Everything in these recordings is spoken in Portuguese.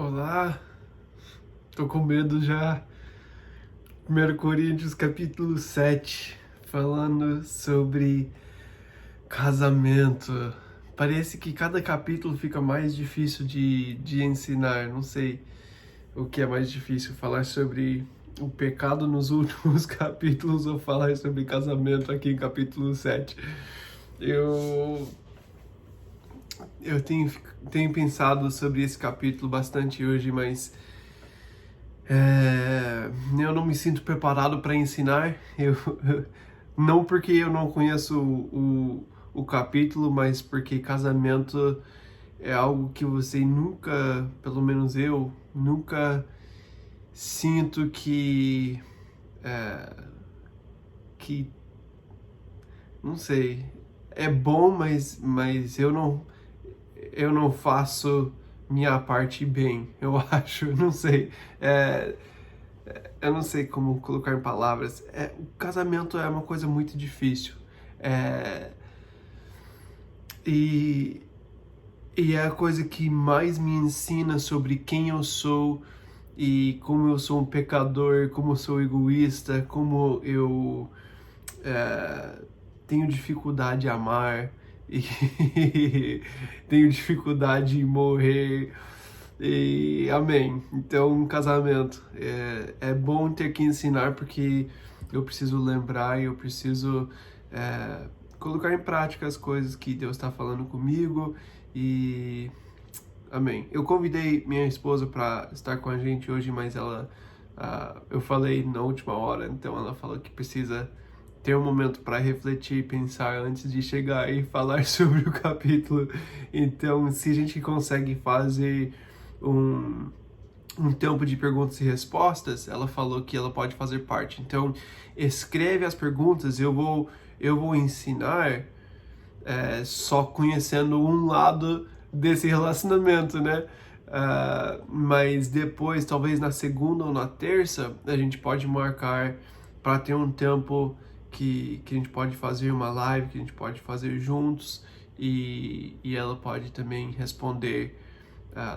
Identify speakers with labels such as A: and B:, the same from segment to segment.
A: Olá, tô com medo já. 1 Coríntios capítulo 7, falando sobre casamento. Parece que cada capítulo fica mais difícil de ensinar. Não sei o que é mais difícil, falar sobre o pecado nos últimos capítulos ou falar sobre casamento aqui em capítulo 7. Eu tenho pensado sobre esse capítulo bastante hoje, mas eu não me sinto preparado para ensinar. Não porque eu não conheço o capítulo, mas porque casamento é algo que você nunca, pelo menos eu, nunca sinto que não sei, é bom, mas eu não faço minha parte bem, eu acho, não sei. É, eu não sei como colocar em palavras. O casamento é uma coisa muito difícil. É, e, e é a coisa que mais me ensina sobre quem eu sou e como eu sou um pecador, como eu sou egoísta, como eu tenho dificuldade em amar e tenho dificuldade em morrer. E amém. Então, um casamento é bom ter que ensinar porque eu preciso lembrar e eu preciso colocar em prática as coisas que Deus está falando comigo e amém. Eu convidei minha esposa para estar com a gente hoje, mas eu falei na última hora, então ela falou que precisa ter um momento para refletir e pensar antes de chegar e falar sobre o capítulo. Então, se a gente consegue fazer um tempo de perguntas e respostas, ela falou que ela pode fazer parte. Então, escreve as perguntas, eu vou ensinar só conhecendo um lado desse relacionamento, né? Mas depois, talvez na segunda ou na terça, a gente pode marcar para ter um tempo que a gente pode fazer uma live, que a gente pode fazer juntos e ela pode também responder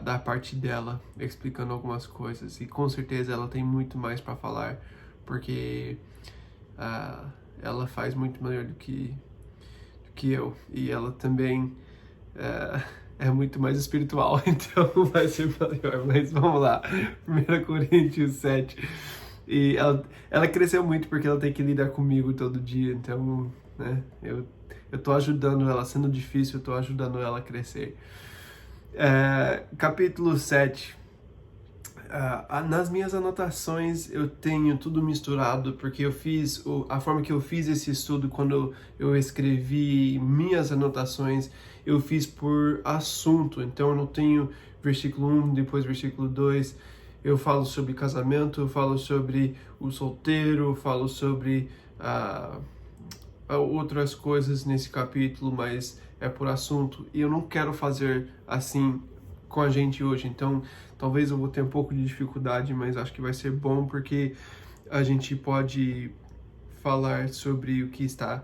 A: da parte dela, explicando algumas coisas. E com certeza ela tem muito mais para falar, porque ela faz muito melhor do que eu. E ela também é muito mais espiritual, então vai ser melhor. Mas vamos lá, 1 Coríntios 7. E ela cresceu muito porque ela tem que lidar comigo todo dia, então, né, eu tô ajudando ela, sendo difícil, eu tô ajudando ela a crescer. Capítulo 7. Nas minhas anotações eu tenho tudo misturado, porque eu fiz, a forma que eu fiz esse estudo, quando eu escrevi minhas anotações, eu fiz por assunto, então eu não tenho versículo 1, depois versículo 2, eu falo sobre casamento, eu falo sobre o solteiro, eu falo sobre outras coisas nesse capítulo, mas é por assunto, e eu não quero fazer assim com a gente hoje, então talvez eu vou ter um pouco de dificuldade, mas acho que vai ser bom porque a gente pode falar sobre o que está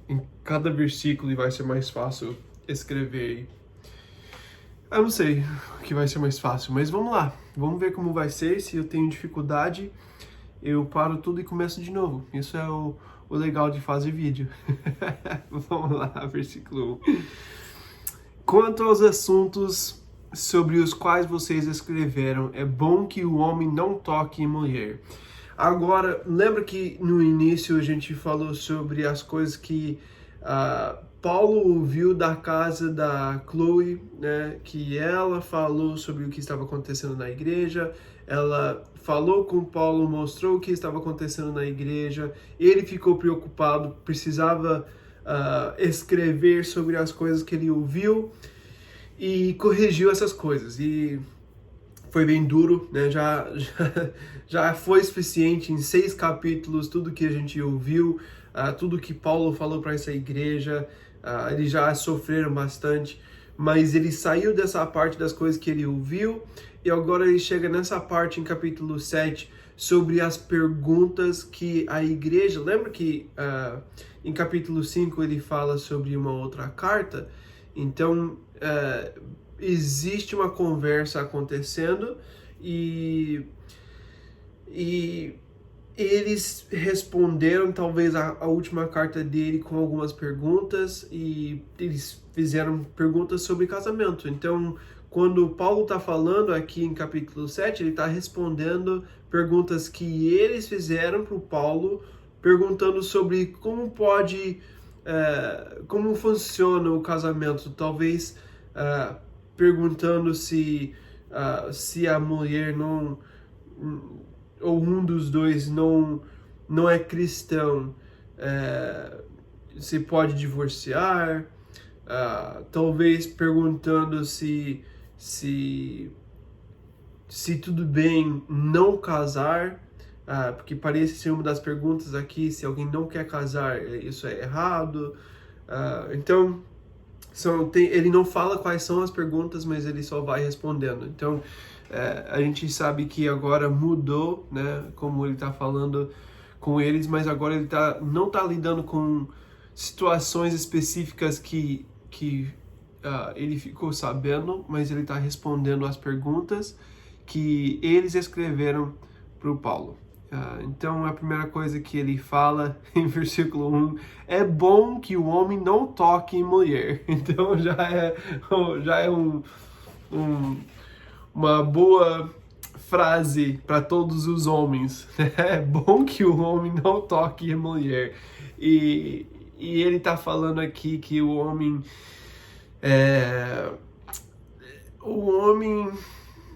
A: em cada versículo e vai ser mais fácil escrever. Eu não sei o que vai ser mais fácil, mas vamos lá, vamos ver como vai ser. Se eu tenho dificuldade, eu paro tudo e começo de novo. Isso é o legal de fazer vídeo. Vamos lá, versículo 1. Quanto aos assuntos sobre os quais vocês escreveram, é bom que o homem não toque em mulher. Agora, lembra que no início a gente falou sobre as coisas que Paulo ouviu da casa da Chloe, né? Que ela falou sobre o que estava acontecendo na igreja, ela falou com Paulo, mostrou o que estava acontecendo na igreja, ele ficou preocupado, precisava escrever sobre as coisas que ele ouviu e corrigiu essas coisas. E foi bem duro, né? Já foi suficiente em 6 capítulos, tudo que a gente ouviu, tudo que Paulo falou para essa igreja, eles já sofreram bastante, mas ele saiu dessa parte das coisas que ele ouviu, e agora ele chega nessa parte em capítulo 7, sobre as perguntas que a igreja... Lembra que em capítulo 5 ele fala sobre uma outra carta? Então, existe uma conversa acontecendo e eles responderam talvez a última carta dele com algumas perguntas e eles fizeram perguntas sobre casamento. Então, quando Paulo está falando aqui em capítulo 7, ele está respondendo perguntas que eles fizeram para o Paulo, perguntando sobre como pode, como funciona o casamento. Talvez perguntando se a mulher não, ou um dos dois não é cristão, se pode divorciar, talvez perguntando se tudo bem não casar, porque parece ser uma das perguntas aqui, se alguém não quer casar, isso é errado. Então, ele não fala quais são as perguntas, mas ele só vai respondendo. Então, a gente sabe que agora mudou, né, como ele está falando com eles, mas agora ele não está lidando com situações específicas que ele ficou sabendo, mas ele está respondendo as perguntas que eles escreveram para o Paulo. Então, a primeira coisa que ele fala em versículo 1, é bom que o homem não toque em mulher. Então, já é uma boa frase para todos os homens. É bom que o homem não toque em mulher. E ele está falando aqui que o homem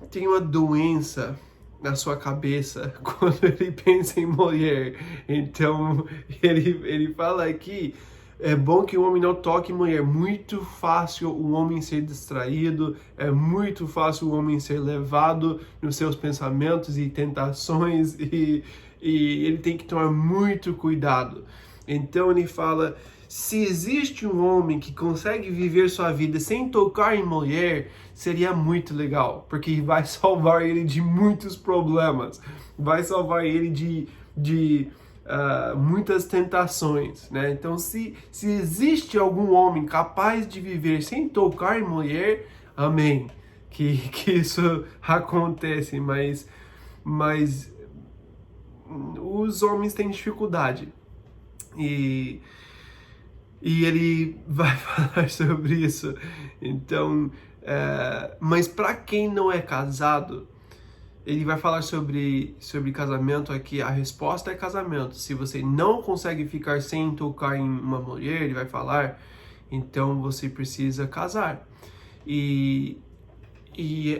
A: tem uma doença na sua cabeça quando ele pensa em mulher. Então, ele fala aqui, é bom que o homem não toque em mulher. Muito fácil o homem ser distraído, é muito fácil o homem ser levado nos seus pensamentos e tentações, e ele tem que tomar muito cuidado. Então ele fala, se existe um homem que consegue viver sua vida sem tocar em mulher, seria muito legal, porque vai salvar ele de muitos problemas, vai salvar ele de muitas tentações, né? Então, se existe algum homem capaz de viver sem tocar em mulher, amém, que isso acontece, mas os homens têm dificuldade. E ele vai falar sobre isso. Então, mas para quem não é casado, ele vai falar sobre casamento aqui. A resposta é casamento. Se você não consegue ficar sem tocar em uma mulher, ele vai falar, então você precisa casar. E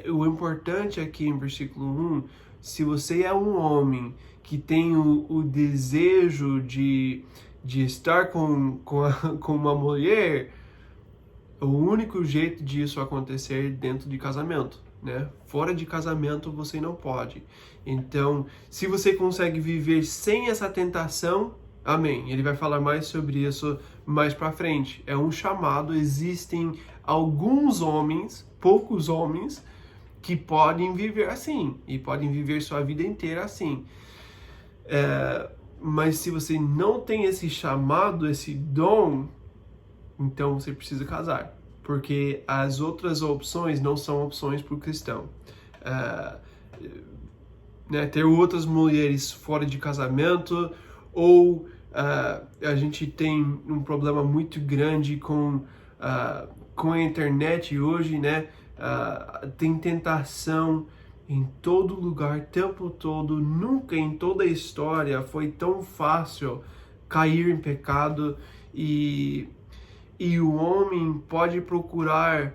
A: o importante aqui em versículo 1, se você é um homem que tem o desejo de estar com uma mulher, o único jeito disso acontecer é dentro de casamento, né? Fora de casamento você não pode. Então, se você consegue viver sem essa tentação, amém. Ele vai falar mais sobre isso mais pra frente. É um chamado, existem alguns homens, poucos homens, que podem viver assim, e podem viver sua vida inteira assim. Mas se você não tem esse chamado, esse dom, então você precisa casar, porque as outras opções não são opções para o cristão. Né, ter outras mulheres fora de casamento, ou a gente tem um problema muito grande com a internet hoje, né? Tem tentação em todo lugar, o tempo todo. Nunca em toda a história foi tão fácil cair em pecado, e o homem pode procurar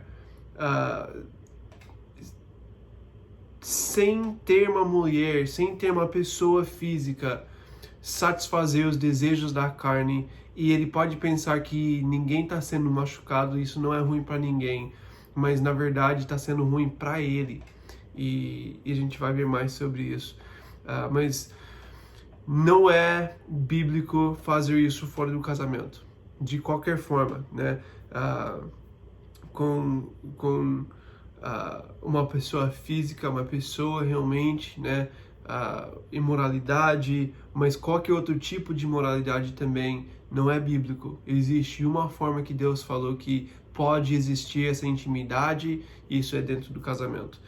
A: sem ter uma mulher, sem ter uma pessoa física, satisfazer os desejos da carne, e ele pode pensar que ninguém está sendo machucado, isso não é ruim para ninguém, mas na verdade está sendo ruim para ele. E a gente vai ver mais sobre isso. Mas não é bíblico fazer isso fora do casamento, de qualquer forma, né? Com uma pessoa física, uma pessoa realmente, né? Imoralidade, mas qualquer outro tipo de moralidade também não é bíblico. Existe uma forma que Deus falou que pode existir essa intimidade, isso é dentro do casamento.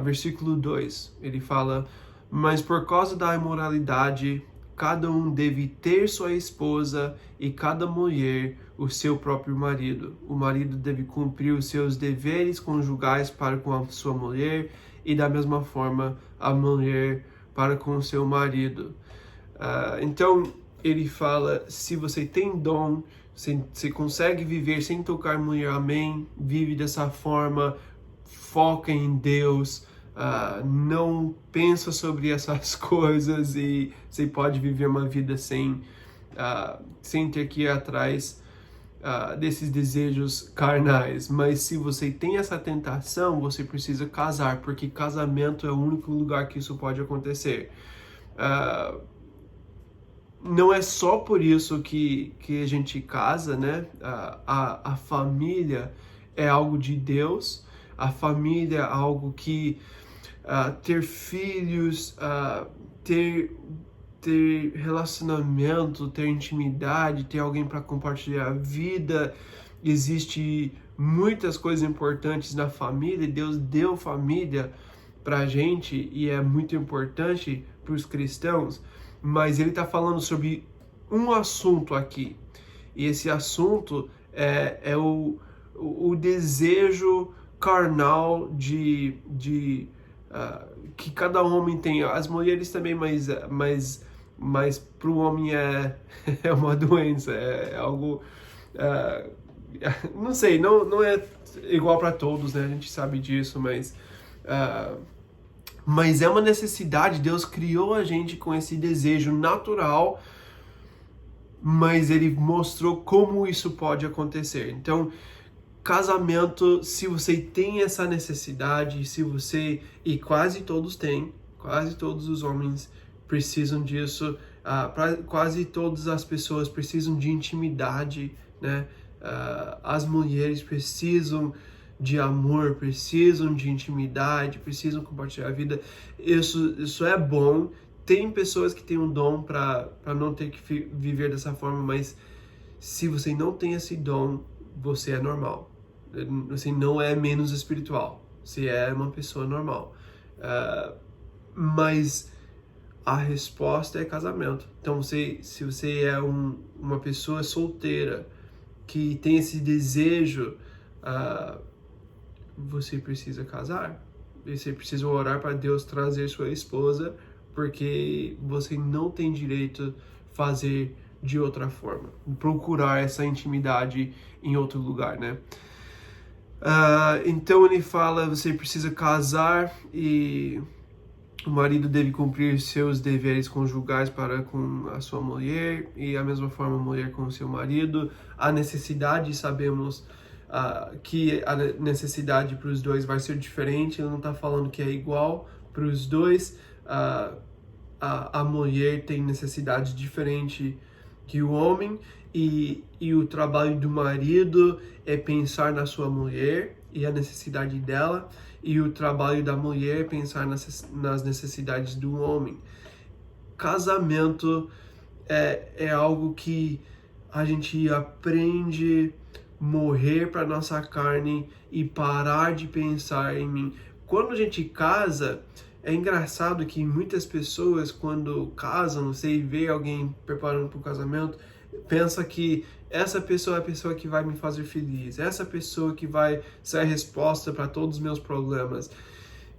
A: Versículo 2, ele fala: mas por causa da imoralidade, cada um deve ter sua esposa e cada mulher o seu próprio marido. O marido deve cumprir os seus deveres conjugais para com a sua mulher e da mesma forma a mulher para com o seu marido. Então ele fala: se você tem dom, você consegue viver sem tocar mulher, amém, vive dessa forma, foca em Deus, não pensa sobre essas coisas e você pode viver uma vida sem ter que ir atrás desses desejos carnais. Mas se você tem essa tentação, você precisa casar, porque casamento é o único lugar que isso pode acontecer. Não é só por isso que a gente casa, né? A família é algo de Deus, a família é algo que ter filhos, ter relacionamento, ter intimidade, ter alguém para compartilhar a vida. Existe muitas coisas importantes na família. Deus deu família pra gente e é muito importante para os cristãos, mas ele está falando sobre um assunto aqui, e esse assunto é o desejo carnal que cada homem tem. As mulheres também, mas para o homem é uma doença, é algo, não sei, não é igual para todos, né? A gente sabe disso, mas é uma necessidade. Deus criou a gente com esse desejo natural, mas ele mostrou como isso pode acontecer. Então, casamento, se você tem essa necessidade, e quase todos têm, quase todos os homens precisam disso, quase todas as pessoas precisam de intimidade, né? As mulheres precisam de amor, precisam de intimidade, precisam compartilhar a vida. Isso é bom. Tem pessoas que têm um dom para não ter que viver dessa forma, mas se você não tem esse dom, você é normal. Você não é menos espiritual. Você é uma pessoa normal. Mas a resposta é casamento. Então, se você é uma pessoa solteira que tem esse desejo, você precisa casar. Você precisa orar para Deus trazer sua esposa, porque você não tem direito a fazer de outra forma. Procurar essa intimidade em outro lugar, né? Então ele fala: você precisa casar e o marido deve cumprir seus deveres conjugais para com a sua mulher e a mesma forma a mulher com o seu marido. A necessidade, sabemos que a necessidade para os dois vai ser diferente. Ele não está falando que é igual para os dois. A mulher tem necessidade diferente que o homem, e o trabalho do marido é pensar na sua mulher e a necessidade dela, e o trabalho da mulher é pensar nas necessidades do homem. Casamento é algo que a gente aprende morrer para nossa carne e parar de pensar em mim. Quando a gente casa, é engraçado que muitas pessoas, quando casam, você vê alguém preparando para o casamento, pensa que essa pessoa é a pessoa que vai me fazer feliz, essa pessoa que vai ser a resposta para todos os meus problemas.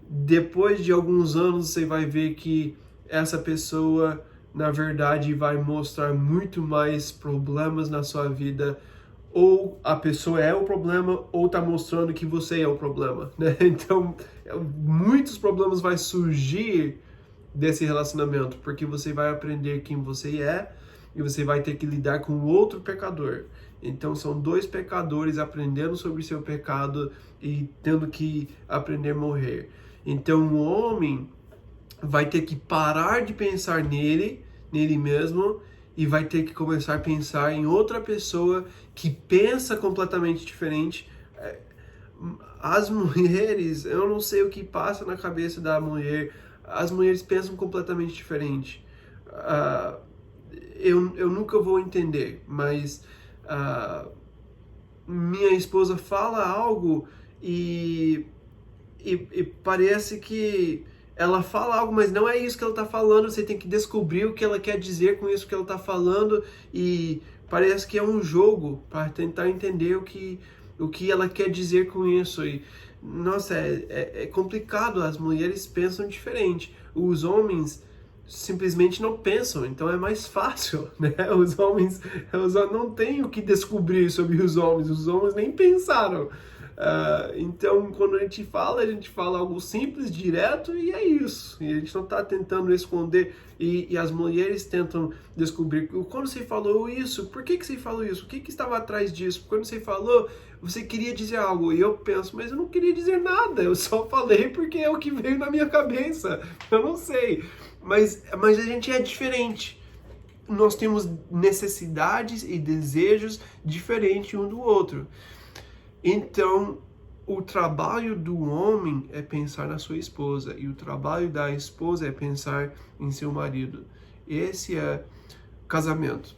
A: Depois de alguns anos, você vai ver que essa pessoa, na verdade, vai mostrar muito mais problemas na sua vida. Ou a pessoa é o problema, ou está mostrando que você é o problema, né? Então, muitos problemas vão surgir desse relacionamento, porque você vai aprender quem você é e você vai ter que lidar com outro pecador. Então, são dois pecadores aprendendo sobre seu pecado e tendo que aprender a morrer. Então, o homem vai ter que parar de pensar nele mesmo, e vai ter que começar a pensar em outra pessoa que pensa completamente diferente. As mulheres, eu não sei o que passa na cabeça da mulher, as mulheres pensam completamente diferente. Eu nunca vou entender, mas minha esposa fala algo e parece que ela fala algo, mas não é isso que ela está falando. Você tem que descobrir o que ela quer dizer com isso que ela está falando, e parece que é um jogo para tentar entender o que ela quer dizer com isso. E, nossa, é complicado. As mulheres pensam diferente. Os homens simplesmente não pensam, então é mais fácil, né? Os homens não têm o que descobrir sobre os homens nem pensaram. Então, quando a gente fala algo simples, direto, e é isso. E a gente não está tentando esconder, e as mulheres tentam descobrir. Quando você falou isso, por que você falou isso? O que estava atrás disso? Quando você falou, você queria dizer algo, e eu penso, mas eu não queria dizer nada, eu só falei porque é o que veio na minha cabeça, eu não sei. Mas a gente é diferente. Nós temos necessidades e desejos diferentes um do outro. Então, o trabalho do homem é pensar na sua esposa, e o trabalho da esposa é pensar em seu marido. Esse é casamento.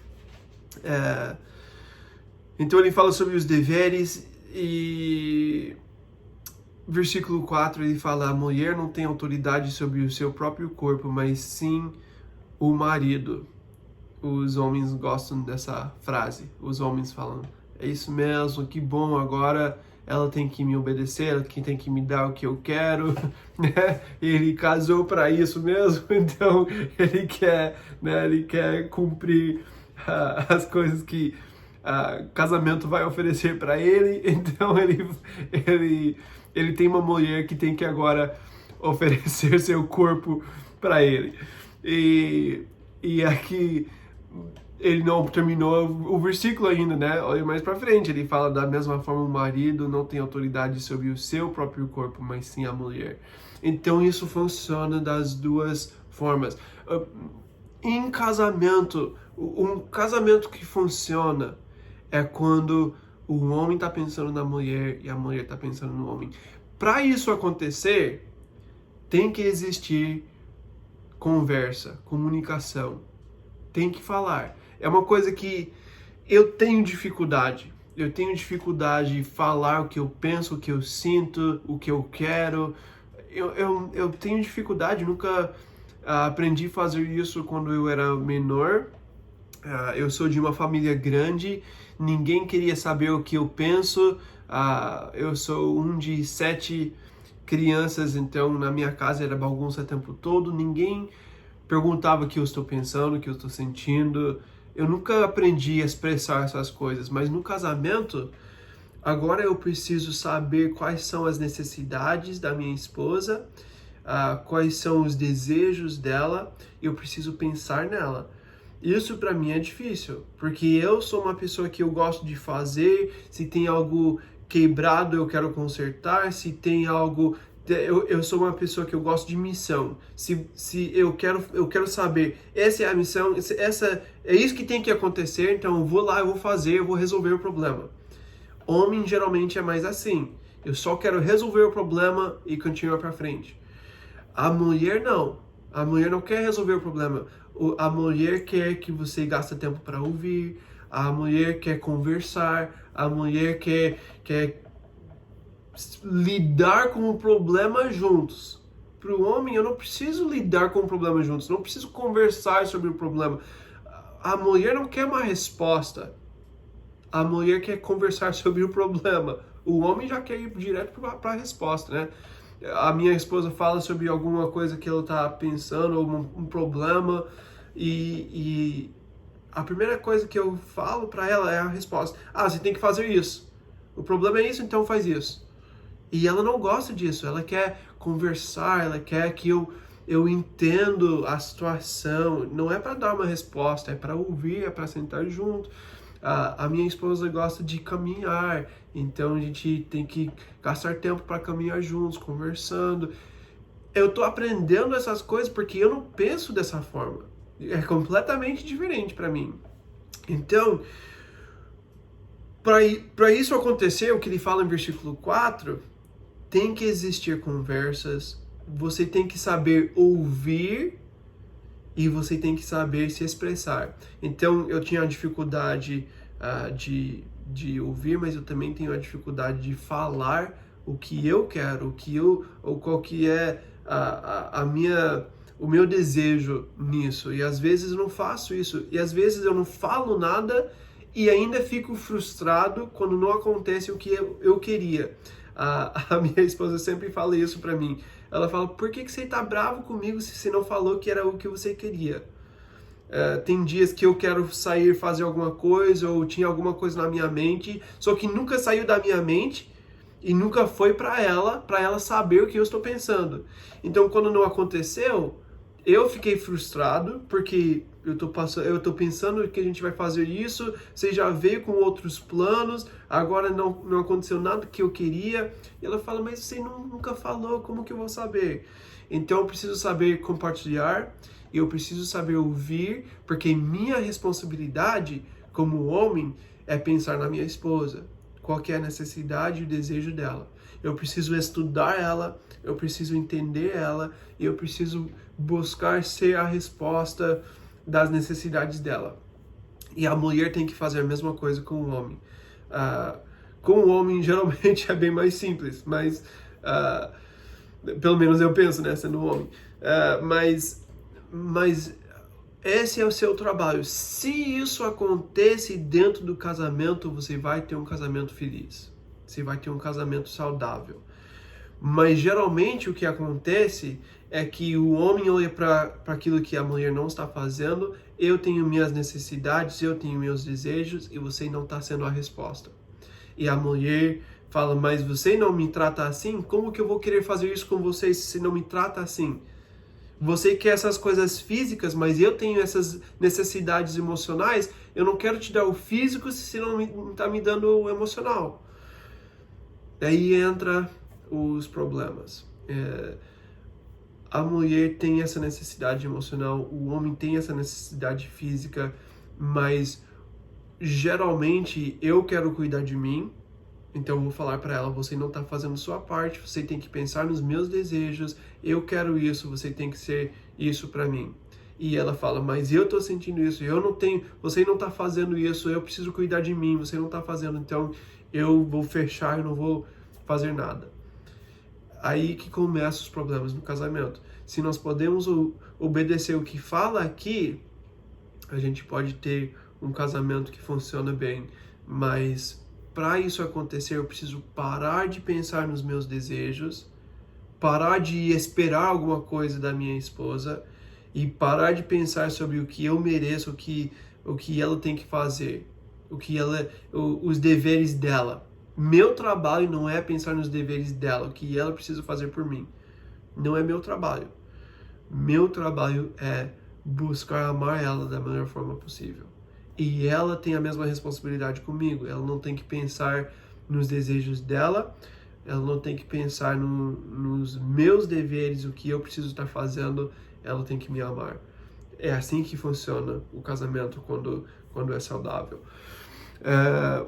A: Então ele fala sobre os deveres, e versículo 4 ele fala: a mulher não tem autoridade sobre o seu próprio corpo, mas sim o marido. Os homens gostam dessa frase. Os homens falam: é isso mesmo, que bom, agora ela tem que me obedecer, ela tem que me dar o que eu quero, né? Ele casou para isso mesmo, então ele quer, né? Ele quer cumprir as coisas que casamento vai oferecer para ele. Então ele tem uma mulher que tem que agora oferecer seu corpo para ele. E aqui ele não terminou o versículo ainda, né? Olha mais para frente, ele fala: da mesma forma o marido não tem autoridade sobre o seu próprio corpo, mas sim a mulher. Então isso funciona das duas formas. Em casamento, um casamento que funciona é quando o homem está pensando na mulher e a mulher está pensando no homem. Para isso acontecer, tem que existir conversa, comunicação. Tem que falar. É uma coisa que eu tenho dificuldade. Eu tenho dificuldade de falar o que eu penso, o que eu sinto, o que eu quero. Eu tenho dificuldade, nunca aprendi a fazer isso quando eu era menor. Eu sou de uma família grande, ninguém queria saber o que eu penso. Eu sou um de 7 crianças, então na minha casa era bagunça o tempo todo. Ninguém perguntava o que eu estou pensando, o que eu estou sentindo. Eu nunca aprendi a expressar essas coisas, mas no casamento, agora eu preciso saber quais são as necessidades da minha esposa, quais são os desejos dela, e eu preciso pensar nela. Isso para mim é difícil, porque eu sou uma pessoa que eu gosto de fazer. Se tem algo quebrado, eu quero consertar. Se tem algo... Eu sou uma pessoa que eu gosto de missão. Se eu quero saber, essa é a missão, é isso que tem que acontecer, então eu vou lá, eu vou fazer, eu vou resolver o problema. Homem geralmente é mais assim. Eu só quero resolver o problema e continuar para frente. A mulher não. A mulher não quer resolver o problema. A mulher quer que você gaste tempo para ouvir. A mulher quer conversar. A mulher quer lidar com o problema juntos. Para o homem, eu não preciso lidar com o problema juntos. Não preciso conversar sobre o problema. A mulher não quer uma resposta. A mulher quer conversar sobre o problema. O homem já quer ir direto para a resposta, né? A minha esposa fala sobre alguma coisa que ela está pensando, ou um problema, e a primeira coisa que eu falo para ela é a resposta. Você tem que fazer isso. O problema é isso, então faz isso. E ela não gosta disso. Ela quer conversar, ela quer que eu entendo a situação. Não é para dar uma resposta, é para ouvir, é para sentar junto. A minha esposa gosta de caminhar, então a gente tem que gastar tempo para caminhar juntos, conversando. Eu tô aprendendo essas coisas porque eu não penso dessa forma. É completamente diferente para mim. Então, para isso acontecer, o que ele fala em versículo 4, tem que existir conversas, você tem que saber ouvir e você tem que saber se expressar. Então, eu tinha a dificuldade de ouvir, mas eu também tenho a dificuldade de falar o que eu quero, ou qual que é o meu desejo nisso. E às vezes eu não faço isso, e às vezes eu não falo nada e ainda fico frustrado quando não acontece o que eu queria. A minha esposa sempre fala isso pra mim. Ela fala, por que você tá bravo comigo se você não falou que era o que você queria? Tem dias que eu quero sair fazer alguma coisa, ou tinha alguma coisa na minha mente, só que nunca saiu da minha mente e nunca foi para ela saber o que eu estou pensando. Então, quando não aconteceu, eu fiquei frustrado, porque eu tô pensando que a gente vai fazer isso, você já veio com outros planos, agora não aconteceu nada que eu queria. E ela fala, mas você nunca falou, como que eu vou saber? Então, eu preciso saber compartilhar, eu preciso saber ouvir, porque minha responsabilidade como homem é pensar na minha esposa. Qual que é a necessidade e o desejo dela. Eu preciso estudar ela, eu preciso entender ela, e eu preciso buscar ser a resposta das necessidades dela. E a mulher tem que fazer a mesma coisa com o homem. Com o homem, geralmente, é bem mais simples, mas pelo menos eu penso, né, sendo homem. Mas esse é o seu trabalho. Se isso acontece dentro do casamento, você vai ter um casamento feliz. Você vai ter um casamento saudável. Mas geralmente o que acontece é que o homem olha para aquilo que a mulher não está fazendo. Eu tenho minhas necessidades, eu tenho meus desejos, e você não está sendo a resposta. E a mulher fala, mas você não me trata assim? Como que eu vou querer fazer isso com você se você não me trata assim? Você quer essas coisas físicas, mas eu tenho essas necessidades emocionais. Eu não quero te dar o físico se você não está me dando o emocional. Daí entra os problemas. A mulher tem essa necessidade emocional, o homem tem essa necessidade física, mas geralmente eu quero cuidar de mim. Então eu vou falar para ela, você não está fazendo sua parte, você tem que pensar nos meus desejos, eu quero isso, você tem que ser isso para mim. E ela fala, mas eu estou sentindo isso, eu não tenho, você não está fazendo isso, eu preciso cuidar de mim, você não está fazendo, então eu vou fechar, eu não vou fazer nada. Aí que começam os problemas no casamento. Se nós podemos obedecer o que fala aqui, a gente pode ter um casamento que funciona bem, mas para isso acontecer, eu preciso parar de pensar nos meus desejos, parar de esperar alguma coisa da minha esposa e parar de pensar sobre o que eu mereço, o que ela tem que fazer, os deveres dela. Meu trabalho não é pensar nos deveres dela, o que ela precisa fazer por mim. Não é meu trabalho. Meu trabalho é buscar amar ela da melhor forma possível. E ela tem a mesma responsabilidade comigo. Ela não tem que pensar nos desejos dela, ela não tem que pensar nos meus deveres, o que eu preciso estar fazendo, ela tem que me amar. É assim que funciona o casamento quando é saudável.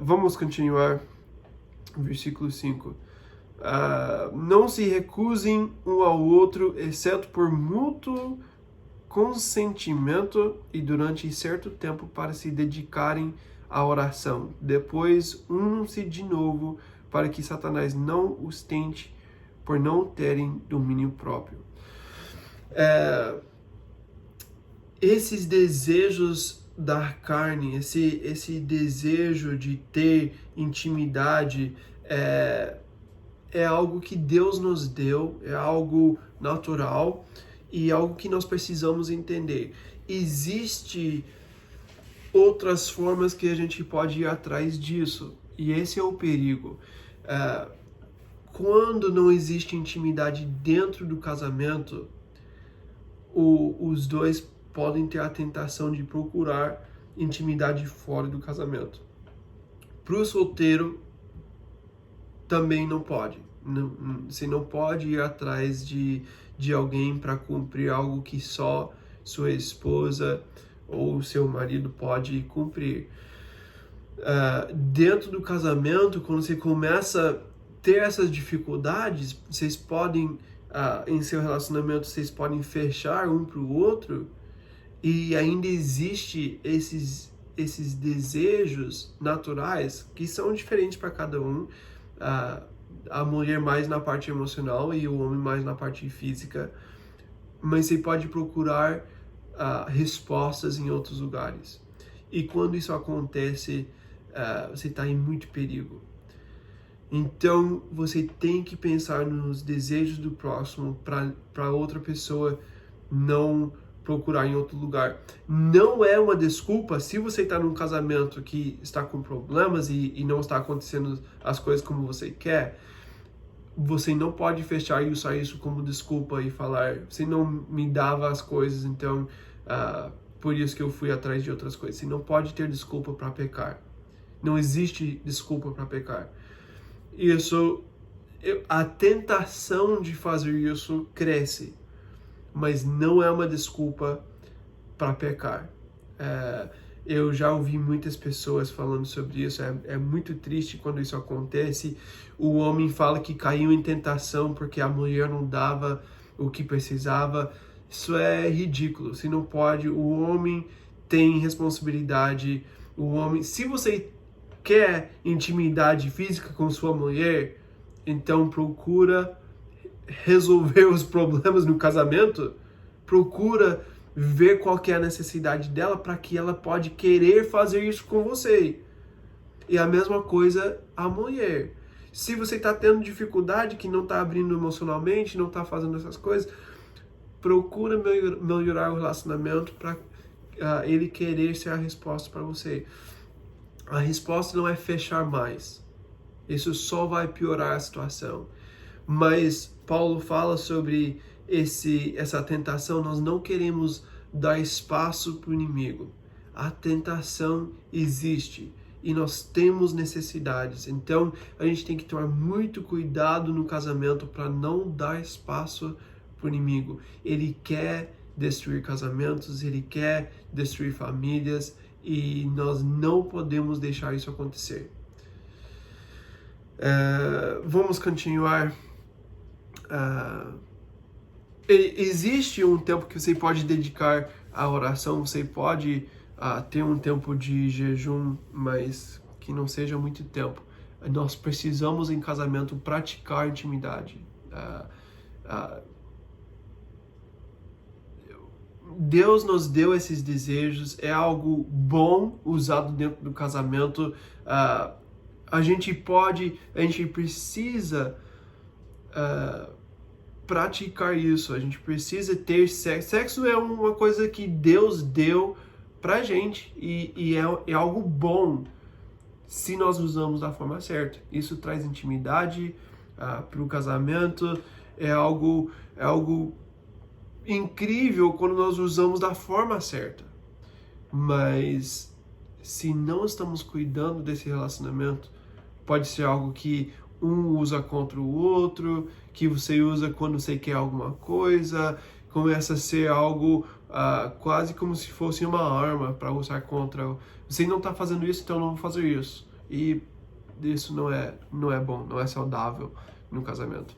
A: Vamos continuar. Versículo 5. Não se recusem um ao outro, exceto por mútuo consentimento e durante certo tempo para se dedicarem à oração. Depois, unam-se de novo para que Satanás não os tente por não terem domínio próprio. Esses desejos da carne, esse desejo de ter intimidade, é algo que Deus nos deu, é algo natural e algo que nós precisamos entender. Existem outras formas que a gente pode ir atrás disso, e esse é o perigo. Quando não existe intimidade dentro do casamento, os dois podem ter a tentação de procurar intimidade fora do casamento. Para o solteiro, também não pode. Você não pode ir atrás de alguém para cumprir algo que só sua esposa ou seu marido pode cumprir. Dentro do casamento, quando você começa a ter essas dificuldades, vocês podem, em seu relacionamento, vocês podem fechar um para o outro, e ainda existe esses desejos naturais que são diferentes para cada um, a mulher mais na parte emocional e o homem mais na parte física, mas você pode procurar respostas em outros lugares. E quando isso acontece, você está em muito perigo. Então, você tem que pensar nos desejos do próximo para outra pessoa não procurar em outro lugar. Não é uma desculpa se você está num casamento que está com problemas e não está acontecendo as coisas como você quer. Você não pode fechar e usar isso como desculpa e falar, você não me dava as coisas, então por isso que eu fui atrás de outras coisas. Você não pode ter desculpa para pecar. Não existe desculpa para pecar. A tentação de fazer isso cresce, mas não é uma desculpa para pecar. Eu já ouvi muitas pessoas falando sobre isso, é muito triste quando isso acontece. O homem fala que caiu em tentação porque a mulher não dava o que precisava. Isso é ridículo, você não pode, o homem tem responsabilidade, se você quer intimidade física com sua mulher, então procura resolver os problemas no casamento, procura ver qual que é a necessidade dela para que ela pode querer fazer isso com você. E a mesma coisa a mulher. Se você está tendo dificuldade, que não está abrindo emocionalmente, não está fazendo essas coisas, procura melhorar o relacionamento para ele querer ser a resposta para você. A resposta não é fechar mais. Isso só vai piorar a situação. Mas Paulo fala sobre essa tentação. Nós não queremos dar espaço para o inimigo. A tentação existe e nós temos necessidades. Então a gente tem que tomar muito cuidado no casamento para não dar espaço para o inimigo. Ele quer destruir casamentos, ele quer destruir famílias, e nós não podemos deixar isso acontecer. Vamos continuar. Existe um tempo que você pode dedicar à oração, você pode ter um tempo de jejum, mas que não seja muito tempo. Nós precisamos em casamento praticar intimidade. Deus nos deu esses desejos, é algo bom usado dentro do casamento. A gente precisa praticar isso, a gente precisa ter sexo. Sexo é uma coisa que Deus deu pra gente e é algo bom se nós usamos da forma certa. Isso traz intimidade para o casamento, é algo incrível quando nós usamos da forma certa. Mas se não estamos cuidando desse relacionamento, pode ser algo que um usa contra o outro, que você usa quando você quer alguma coisa, começa a ser algo quase como se fosse uma arma para usar contra. Você não está fazendo isso, então eu não vou fazer isso. E isso não é bom, não é saudável no casamento.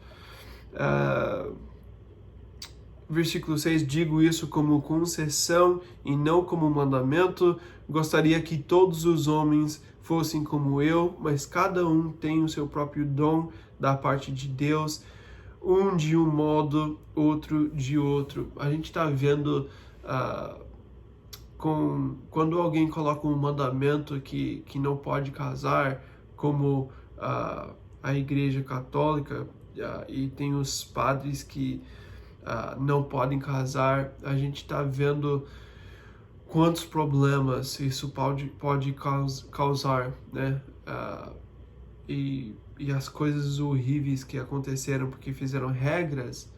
A: Versículo 6, digo isso como concessão e não como mandamento. Gostaria que todos os homens fossem como eu, mas cada um tem o seu próprio dom da parte de Deus, um de um modo, outro de outro. A gente está vendo quando alguém coloca um mandamento que não pode casar, como a Igreja Católica, e tem os padres que não podem casar, a gente está vendo quantos problemas isso pode causar, né? E as coisas horríveis que aconteceram porque fizeram regras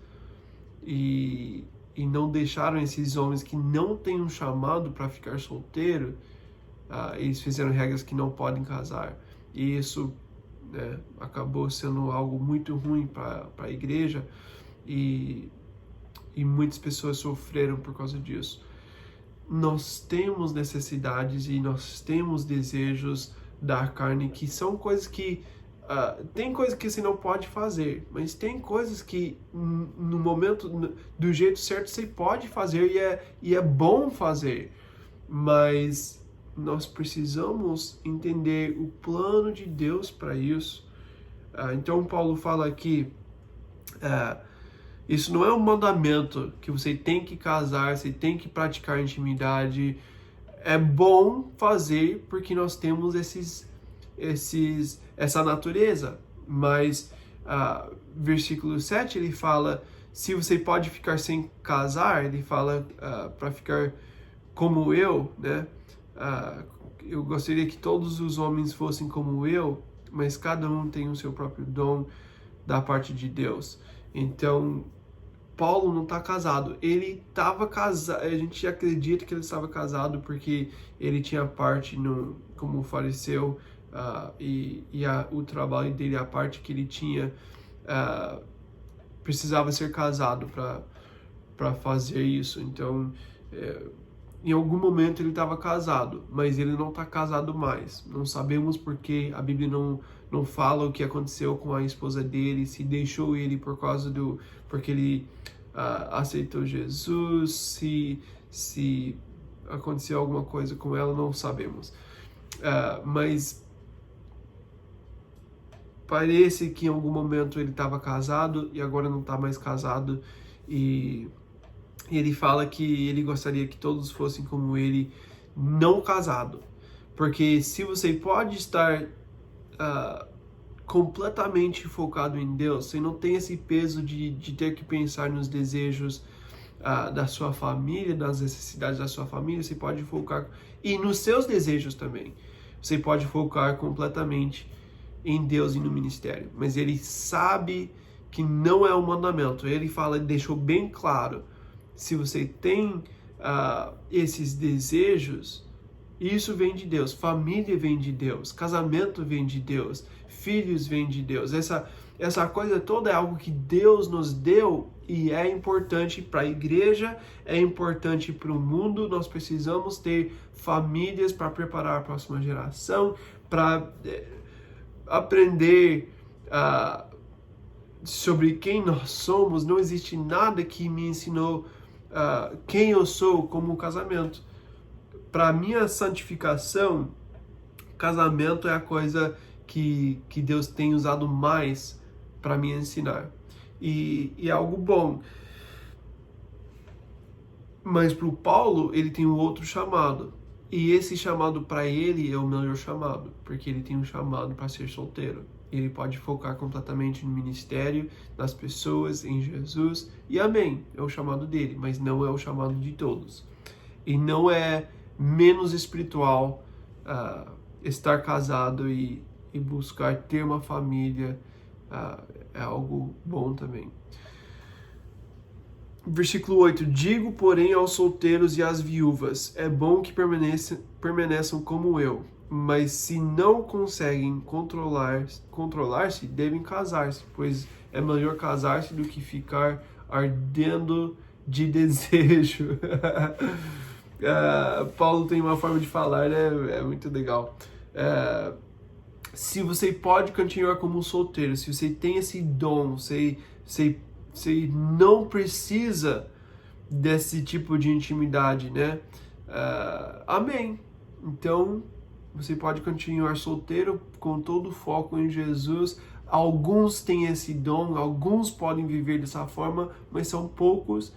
A: e não deixaram esses homens que não têm um chamado para ficar solteiro, eles fizeram regras que não podem casar. E isso, né, acabou sendo algo muito ruim para a igreja e muitas pessoas sofreram por causa disso. Nós temos necessidades e nós temos desejos da carne que são coisas que tem coisas que você não pode fazer, mas tem coisas que no momento, do jeito certo, você pode fazer e é bom fazer, mas nós precisamos entender o plano de Deus para isso. Então Paulo fala aqui, isso não é um mandamento que você tem que casar, você tem que praticar intimidade. É bom fazer porque nós temos essa natureza, mas versículo 7 ele fala, se você pode ficar sem casar, ele fala para ficar como eu, né? Eu gostaria que todos os homens fossem como eu, mas cada um tem o seu próprio dom da parte de Deus. Então, Paulo não está casado. Ele estava casado, a gente acredita que ele estava casado porque ele tinha parte como fariseu, o trabalho dele, a parte que ele tinha, precisava ser casado para fazer isso. Então, em algum momento ele estava casado, mas ele não está casado mais. Não sabemos porque a Bíblia não fala o que aconteceu com a esposa dele, se deixou ele porque ele aceitou Jesus, se aconteceu alguma coisa com ela, não sabemos. Mas parece que em algum momento ele estava casado e agora não está mais casado, e ele fala que ele gostaria que todos fossem como ele, não casado. Porque se você pode estar completamente focado em Deus, você não tem esse peso de ter que pensar nos desejos da sua família, nas necessidades da sua família, você pode focar, e nos seus desejos também, você pode focar completamente em Deus e no ministério. Mas ele sabe que não é um mandamento. Ele deixou bem claro, se você tem esses desejos, isso vem de Deus, família vem de Deus, casamento vem de Deus, filhos vem de Deus. Essa coisa toda é algo que Deus nos deu e é importante para a igreja, é importante para o mundo. Nós precisamos ter famílias para preparar a próxima geração, para aprender sobre quem nós somos. Não existe nada que me ensinou quem eu sou como casamento. Para minha santificação, casamento é a coisa que Deus tem usado mais para me ensinar. E é algo bom. Mas para o Paulo, ele tem um outro chamado. E esse chamado para ele é o melhor chamado, porque ele tem um chamado para ser solteiro. Ele pode focar completamente no ministério, nas pessoas, em Jesus, e amém, é o chamado dele, mas não é o chamado de todos. E não é menos espiritual estar casado e buscar ter uma família, é algo bom também. Versículo 8, digo, porém, aos solteiros e às viúvas, é bom que permaneçam como eu, mas se não conseguem controlar-se, devem casar-se, pois é melhor casar-se do que ficar ardendo de desejo. Paulo tem uma forma de falar, né? É muito legal. Se você pode continuar como solteiro, se você tem esse dom, você não precisa desse tipo de intimidade, né? Amém. Então, você pode continuar solteiro com todo o foco em Jesus. Alguns têm esse dom, alguns podem viver dessa forma, mas são poucos.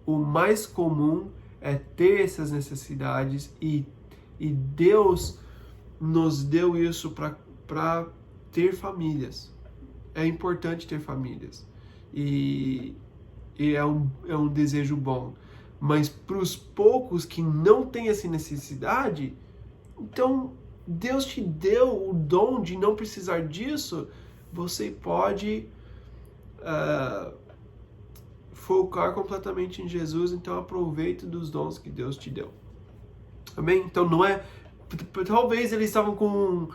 A: O mais comum é ter essas necessidades e Deus nos deu isso para ter famílias. É importante ter famílias e é um desejo bom, mas para os poucos que não têm essa necessidade, então Deus te deu o dom de não precisar disso. Você pode focar completamente em Jesus, então aproveite dos dons que Deus te deu. Amém? Então não é... Talvez eles estavam com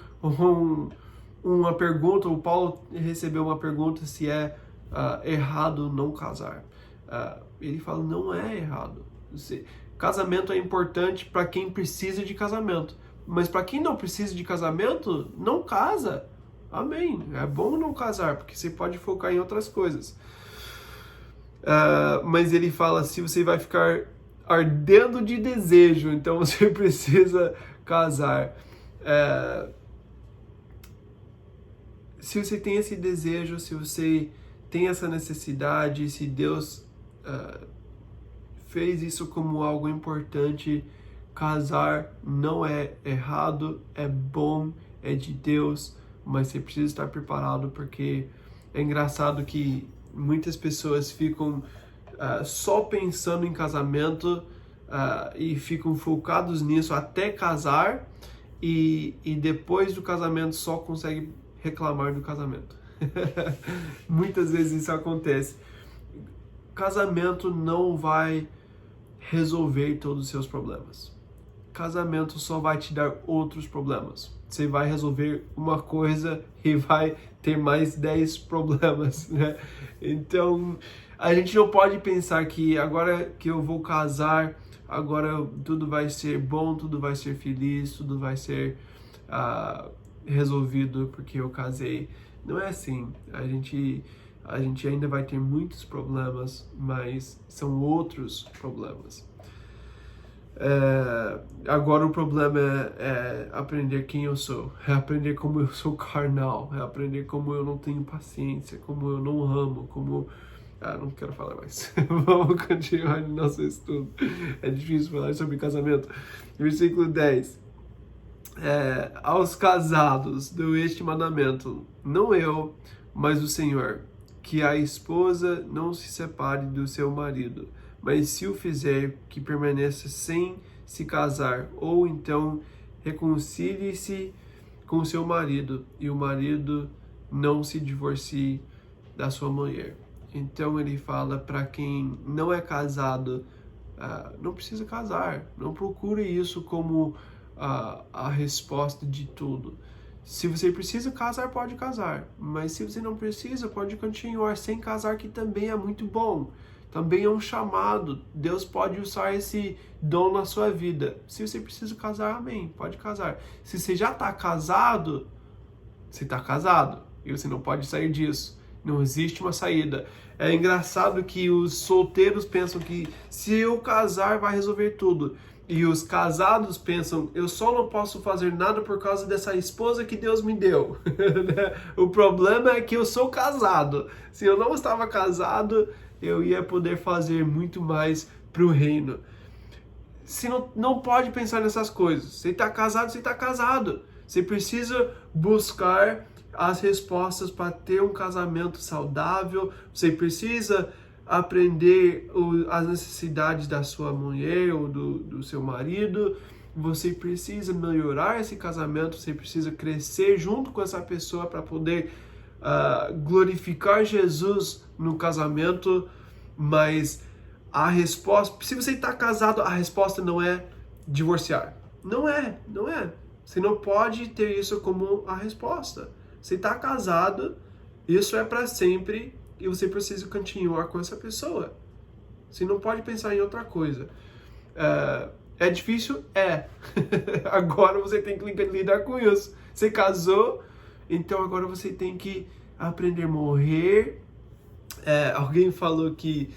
A: uma pergunta, o Paulo recebeu uma pergunta se é errado não casar. Ele fala, não é errado. Casamento é importante para quem precisa de casamento, mas para quem não precisa de casamento, não casa. Amém. É bom não casar, porque você pode focar em outras coisas. Mas ele fala, se você vai ficar ardendo de desejo, então você precisa casar. Se você tem esse desejo, se você tem essa necessidade, se Deus fez isso como algo importante, casar não é errado, é bom, é de Deus, mas você precisa estar preparado, porque é engraçado que muitas pessoas ficam só pensando em casamento e ficam focados nisso até casar, e depois do casamento só conseguem reclamar do casamento. Muitas vezes isso acontece. Casamento não vai resolver todos os seus problemas. Casamento só vai te dar outros problemas. Você vai resolver uma coisa e vai ter mais 10 problemas, né? Então, a gente não pode pensar que agora que eu vou casar, agora tudo vai ser bom, tudo vai ser feliz, tudo vai ser resolvido porque eu casei. Não é assim. A gente ainda vai ter muitos problemas, mas são outros problemas. Agora o problema é aprender quem eu sou, é aprender como eu sou carnal, é aprender como eu não tenho paciência, como eu não amo, como... não quero falar mais. Vamos continuar no nosso estudo. É difícil falar sobre casamento. Versículo 10. Aos casados dou este mandamento, não eu, mas o Senhor, que a esposa não se separe do seu marido, mas se o fizer, que permaneça sem se casar, ou então reconcilie-se com seu marido, e o marido não se divorcie da sua mulher. Então ele fala para quem não é casado, não precisa casar, não procure isso como a resposta de tudo. Se você precisa casar, pode casar, mas se você não precisa, pode continuar sem casar, que também é muito bom. Também é um chamado. Deus pode usar esse dom na sua vida. Se você precisa casar, amém, pode casar. Se você já está casado, você está casado e você não pode sair disso. Não existe uma saída. É engraçado que os solteiros pensam que se eu casar vai resolver tudo. E os casados pensam, eu só não posso fazer nada por causa dessa esposa que Deus me deu. O problema é que eu sou casado. Se eu não estava casado, eu ia poder fazer muito mais para o reino. Você não pode pensar nessas coisas. Você está casado, você está casado. Você precisa buscar as respostas para ter um casamento saudável. Você precisa aprender as necessidades da sua mulher ou do seu marido. Você precisa melhorar esse casamento. Você precisa crescer junto com essa pessoa para poder glorificar Jesus no casamento. Mas a resposta, se você está casado, a resposta não é divorciar. Não é. Você não pode ter isso como a resposta. Você está casado, isso é para sempre, e você precisa continuar com essa pessoa. Você não pode pensar em outra coisa. É difícil? É. Agora você tem que lidar com isso. Você casou, então agora você tem que aprender a morrer. Alguém falou que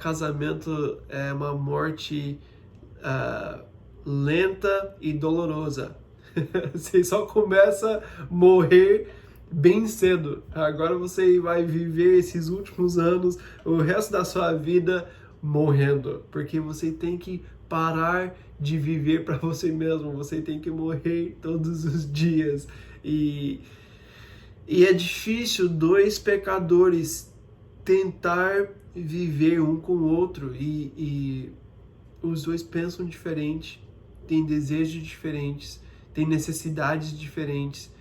A: casamento é uma morte lenta e dolorosa. Você só começa a morrer bem cedo. Agora você vai viver esses últimos anos, o resto da sua vida morrendo, porque você tem que parar de viver para você mesmo. Você tem que morrer todos os dias. E é difícil dois pecadores tentar viver um com o outro, e os dois pensam diferente, têm desejos diferentes, têm necessidades diferentes.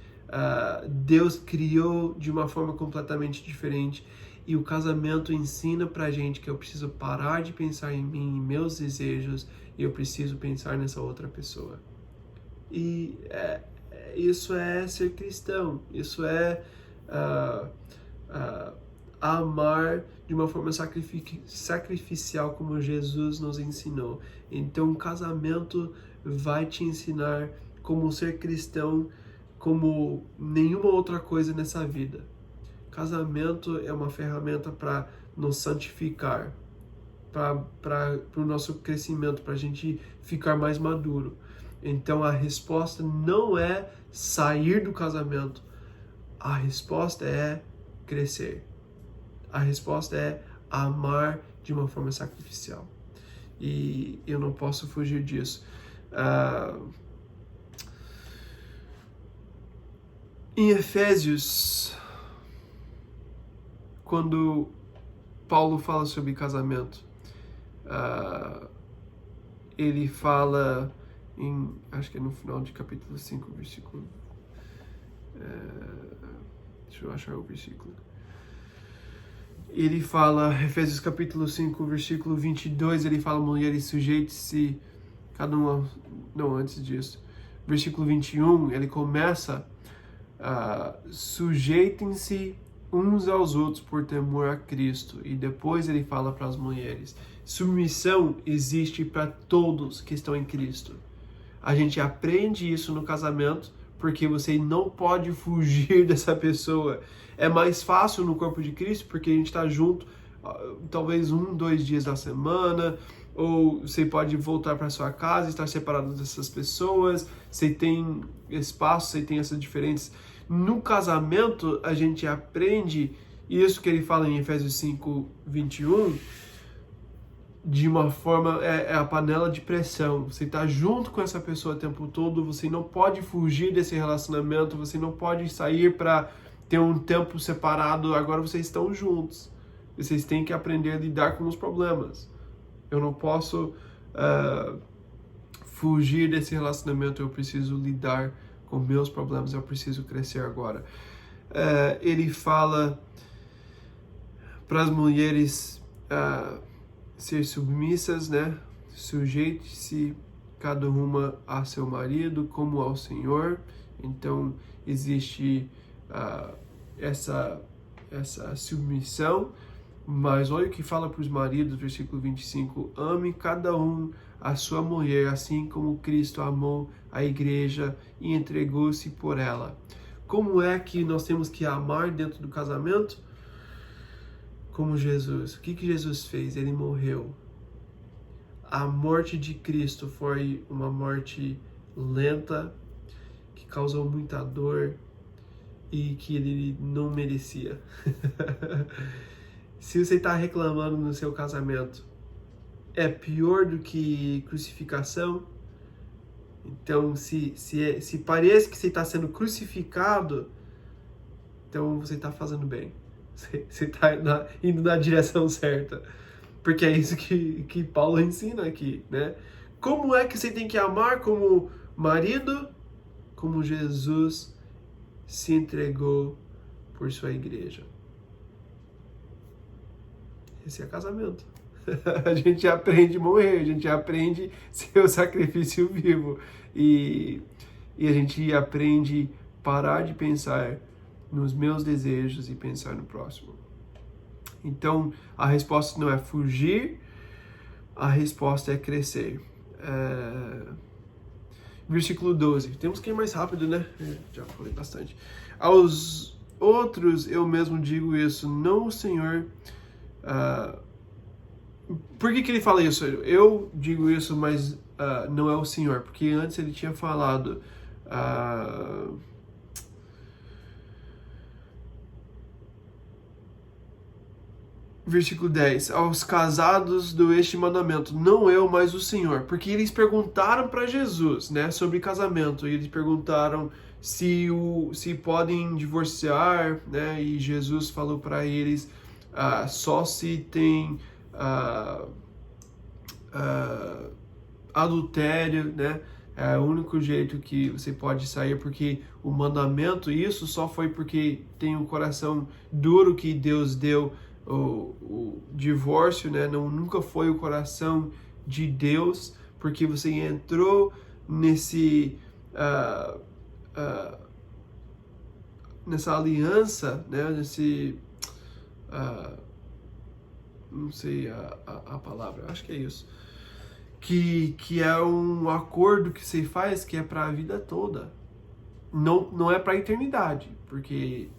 A: Deus criou de uma forma completamente diferente, e o casamento ensina pra gente que eu preciso parar de pensar em mim, em meus desejos, e eu preciso pensar nessa outra pessoa. E isso é ser cristão, isso é amar de uma forma sacrificial, como Jesus nos ensinou. Então o casamento vai te ensinar como ser cristão, como nenhuma outra coisa nessa vida. Casamento é uma ferramenta para nos santificar, para o nosso crescimento, para a gente ficar mais maduro. Então a resposta não é sair do casamento, a resposta é crescer. A resposta é amar de uma forma sacrificial. E eu não posso fugir disso. Em Efésios, quando Paulo fala sobre casamento, ele fala acho que é no final de capítulo 5, versículo... deixa eu achar o versículo. Ele fala, Efésios capítulo 5, versículo 22, ele fala, mulheres, sujeite-se, cada uma... Não, antes disso. Versículo 21, ele começa, sujeitem-se uns aos outros por temor a Cristo. E depois ele fala para as mulheres, submissão existe para todos que estão em Cristo. A gente aprende isso no casamento, porque você não pode fugir dessa pessoa. É mais fácil no corpo de Cristo, porque a gente está junto, talvez 1-2 dias da semana, ou você pode voltar para sua casa e estar separado dessas pessoas, você tem espaço, você tem essas diferentes. No casamento, a gente aprende isso que ele fala em Efésios 5, 21, de uma forma, é a panela de pressão. Você está junto com essa pessoa o tempo todo, você não pode fugir desse relacionamento, você não pode sair para ter um tempo separado, agora vocês estão juntos. Vocês têm que aprender a lidar com os problemas. Eu não posso fugir desse relacionamento, eu preciso lidar com meus problemas, eu preciso crescer agora. Ele fala para as mulheres ser submissas, né? Sujeite-se cada uma a seu marido como ao Senhor. Então existe essa submissão, mas olha o que fala para os maridos, versículo 25, ame cada um a sua mulher, assim como Cristo amou a igreja e entregou-se por ela. Como é que nós temos que amar dentro do casamento? Como Jesus. O que Jesus fez? Ele morreu. A morte de Cristo foi uma morte lenta, que causou muita dor e que ele não merecia. Se você está reclamando no seu casamento, é pior do que crucificação? Então, se parece que você está sendo crucificado, então você está fazendo bem. Você está indo na direção certa. Porque é isso que Paulo ensina aqui, né? Como é que você tem que amar como marido? Como Jesus se entregou por sua igreja. Esse é casamento. A gente aprende a morrer, a gente aprende a ser o sacrifício vivo. E a gente aprende a parar de pensar nos meus desejos e pensar no próximo. Então, a resposta não é fugir, a resposta é crescer. Versículo 12. Temos que ir mais rápido, né? Já falei bastante. Aos outros eu mesmo digo isso, não o Senhor. Por que ele fala isso? Eu digo isso, mas não é o Senhor. Porque antes ele tinha falado... Versículo 10, aos casados dou este mandamento, não eu, mas o Senhor. Porque eles perguntaram para Jesus, né, sobre casamento. E eles perguntaram se podem divorciar, né, e Jesus falou para eles, só se tem adultério, né, é o único jeito que você pode sair, porque o mandamento, isso só foi porque tem um coração duro que Deus deu. O divórcio, né, nunca foi o coração de Deus, porque você entrou nessa aliança, né, não sei a palavra, acho que é isso, que é um acordo que você faz que é para a vida toda, não é para a eternidade, porque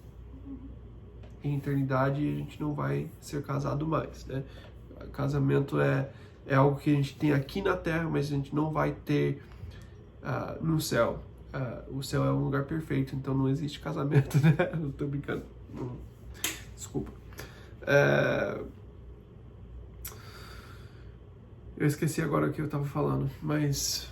A: em eternidade a gente não vai ser casado mais, né? Casamento é algo que a gente tem aqui na Terra, mas a gente não vai ter no céu. O céu é um lugar perfeito, então não existe casamento, né? Não tô brincando. Não. Desculpa. Eu esqueci agora o que eu estava falando, mas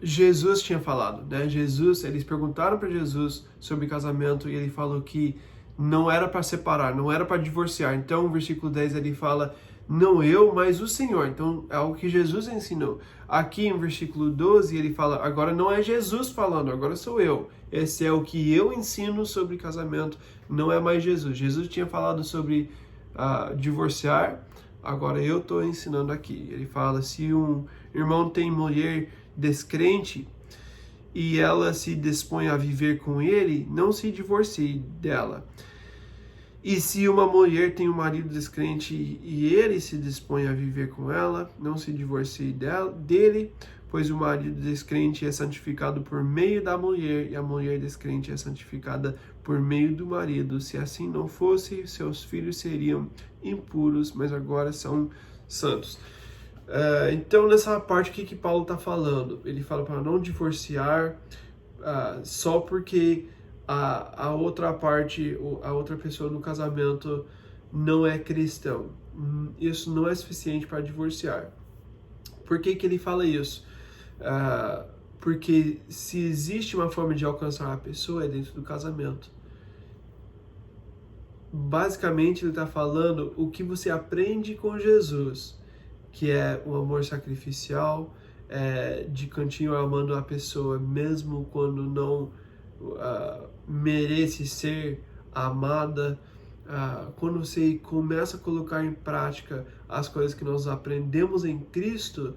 A: Jesus tinha falado, né? Eles perguntaram para Jesus sobre casamento e ele falou que não era para separar, não era para divorciar. Então, no versículo 10 ele fala, não eu, mas o Senhor. Então, é algo que Jesus ensinou. Aqui no versículo 12 ele fala, agora não é Jesus falando, agora sou eu. Esse é o que eu ensino sobre casamento, não é mais Jesus. Jesus tinha falado sobre divorciar, agora eu estou ensinando aqui. Ele fala, se um irmão tem mulher descrente e ela se dispõe a viver com ele, não se divorcie dela. E se uma mulher tem um marido descrente e ele se dispõe a viver com ela, não se divorcie dele, pois o marido descrente é santificado por meio da mulher e a mulher descrente é santificada por meio do marido. Se assim não fosse, seus filhos seriam impuros, mas agora são santos. Então, nessa parte, o que Paulo está falando? Ele fala para não divorciar só porque a outra parte, a outra pessoa no casamento não é cristão. Isso não é suficiente para divorciar. Por que ele fala isso? Porque se existe uma forma de alcançar a pessoa é dentro do casamento. Basicamente, ele está falando o que você aprende com Jesus, que é o amor sacrificial, de continuar amando a pessoa mesmo quando não merece ser amada. Quando você começa a colocar em prática as coisas que nós aprendemos em Cristo,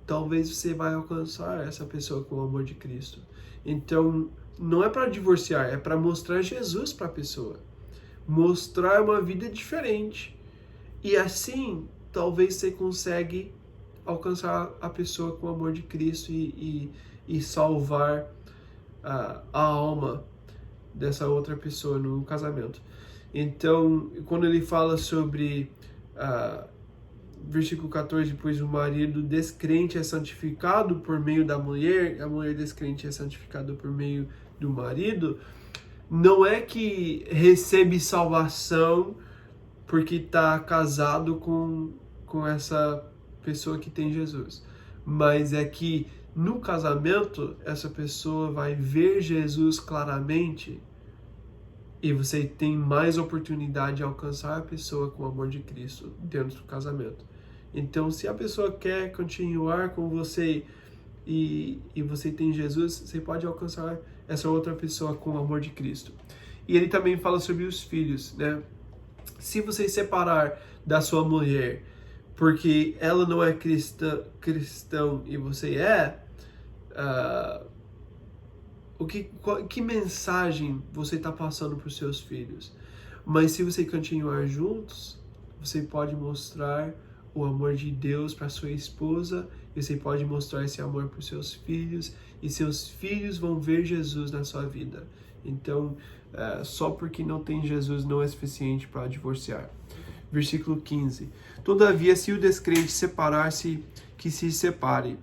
A: talvez você vai alcançar essa pessoa com o amor de Cristo. Então, não é para divorciar, é para mostrar Jesus para a pessoa. Mostrar uma vida diferente. E assim, talvez você consiga alcançar a pessoa com o amor de Cristo e salvar a alma dessa outra pessoa no casamento. Então, quando ele fala sobre versículo 14, pois o marido descrente é santificado por meio da mulher, a mulher descrente é santificada por meio do marido, não é que recebe salvação porque está casado com essa pessoa que tem Jesus, mas é que no casamento essa pessoa vai ver Jesus claramente e você tem mais oportunidade de alcançar a pessoa com o amor de Cristo dentro do casamento. Então, se a pessoa quer continuar com você e você tem Jesus, você pode alcançar essa outra pessoa com o amor de Cristo. E ele também fala sobre os filhos, né? Se você separar da sua mulher porque ela não é cristão e você que mensagem você está passando para os seus filhos? Mas se você continuar juntos, você pode mostrar o amor de Deus para sua esposa, e você pode mostrar esse amor para os seus filhos, e seus filhos vão ver Jesus na sua vida. Então, só porque não tem Jesus não é suficiente para divorciar. Versículo 15. Todavia, se o descrente separar-se, que se separe.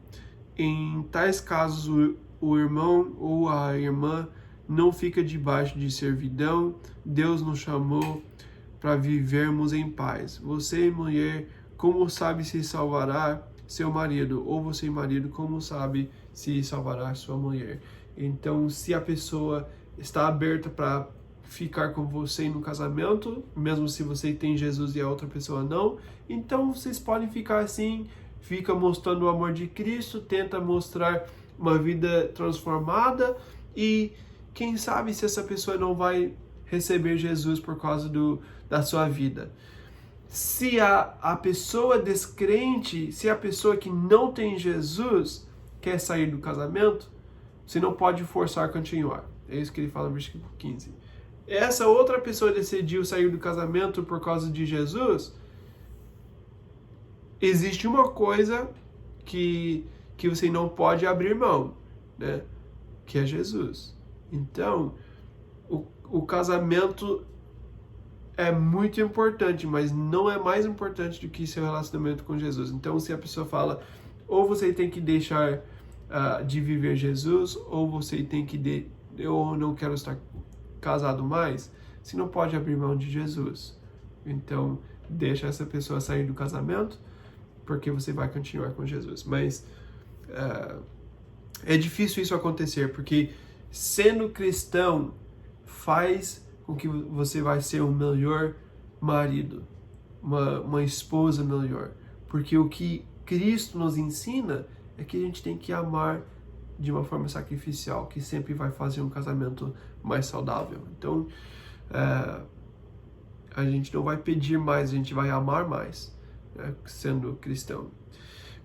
A: Em tais casos, o irmão ou a irmã não fica debaixo de servidão. Deus nos chamou para vivermos em paz. Você, mulher, como sabe se salvará seu marido? Ou você, marido, como sabe se salvará sua mulher? Então, se a pessoa está aberta para ficar com você no casamento, mesmo se você tem Jesus e a outra pessoa não, então vocês podem ficar assim, fica mostrando o amor de Cristo, tenta mostrar uma vida transformada e quem sabe se essa pessoa não vai receber Jesus por causa da sua vida. Se a pessoa descrente, se a pessoa que não tem Jesus quer sair do casamento, você não pode forçar a continuar. É isso que ele fala no versículo 15. Essa outra pessoa decidiu sair do casamento por causa de Jesus, existe uma coisa que você não pode abrir mão, né? Que é Jesus. Então, o casamento é muito importante, mas não é mais importante do que seu relacionamento com Jesus. Então, se a pessoa fala, ou você tem que deixar de viver Jesus, ou você tem que eu não quero estar casado mais, você não pode abrir mão de Jesus. Então, deixa essa pessoa sair do casamento, porque você vai continuar com Jesus. Mas é difícil isso acontecer, porque sendo cristão faz com que você vai ser um melhor marido, uma esposa melhor. Porque o que Cristo nos ensina é que a gente tem que amar de uma forma sacrificial, que sempre vai fazer um casamento mais saudável. Então, a gente não vai pedir mais, a gente vai amar mais, né, sendo cristão.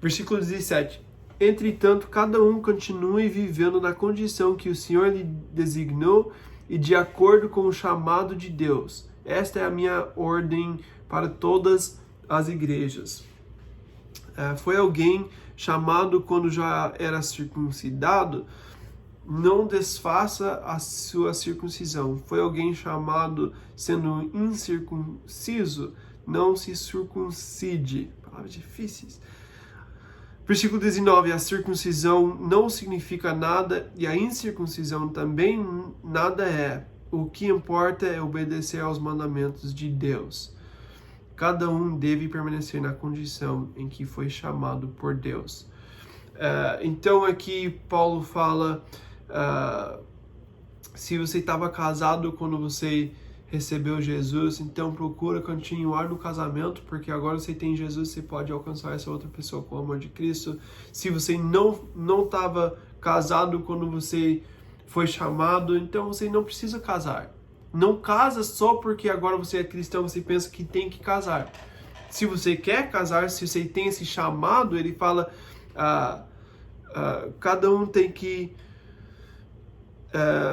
A: Versículo 17. Entretanto, cada um continue vivendo na condição que o Senhor lhe designou e de acordo com o chamado de Deus. Esta é a minha ordem para todas as igrejas. Foi alguém chamado quando já era circuncidado, não desfaça a sua circuncisão. Foi alguém chamado sendo incircunciso, não se circuncide. Palavras difíceis. Versículo 19, a circuncisão não significa nada e a incircuncisão também nada é. O que importa é obedecer aos mandamentos de Deus. Cada um deve permanecer na condição em que foi chamado por Deus. Então aqui Paulo fala, se você estava casado quando você recebeu Jesus, então procura continuar no casamento, porque agora você tem Jesus, você pode alcançar essa outra pessoa com o amor de Cristo. Se você não estava casado quando você foi chamado, então você não precisa casar. Não casa só porque agora você é cristão, você pensa que tem que casar. Se você quer casar, se você tem esse chamado, ele fala, cada um tem que...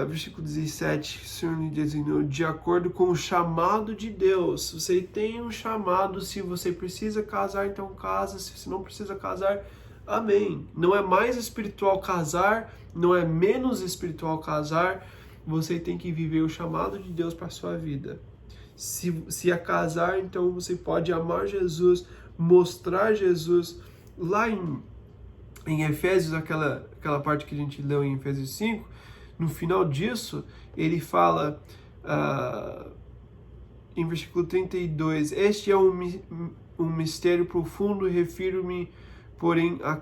A: versículo 17, o Senhor lhe designou de acordo com o chamado de Deus. Você tem um chamado, se você precisa casar, então casa. Se você não precisa casar, amém. Não é mais espiritual casar, não é menos espiritual casar. Você tem que viver o chamado de Deus para a sua vida. Se é casar, então você pode amar Jesus, mostrar Jesus. Lá em Efésios, aquela parte que a gente leu em Efésios 5, no final disso, ele fala, em versículo 32, este é um mistério profundo, refiro-me, porém, a